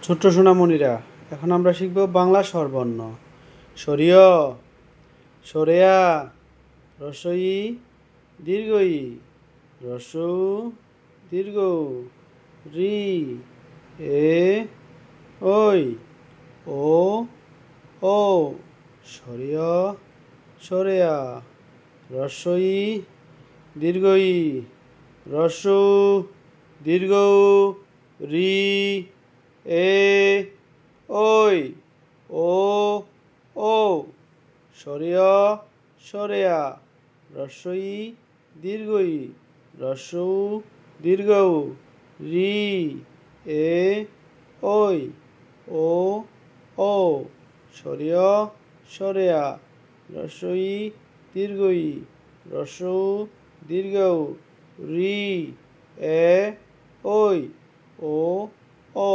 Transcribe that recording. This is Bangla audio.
ছোট্ট সোনামণিরা, এখন আমরা শিখব বাংলা স্বরবর্ণ। সরিয়, সরেয়া, রসই, দীর্ঘই, রসৌ, দীর্ঘ, রি, এ, ওই, ও, ও, সরিয়, সরেয়া, রসই, দীর্ঘই, রসৌ, দীর্ঘ, রি, এ, ওই, ও, ও, সরিয়, সরেয়া, রসই, দীর্ঘই, রসৌ, দীর্ঘ, রি, এ, ওই, ও, ও, সরিয়, সরেয়া, রসই, দীর্ঘই, রসৌ, দীর্ঘ, রি, এ, ওই, ও, ও।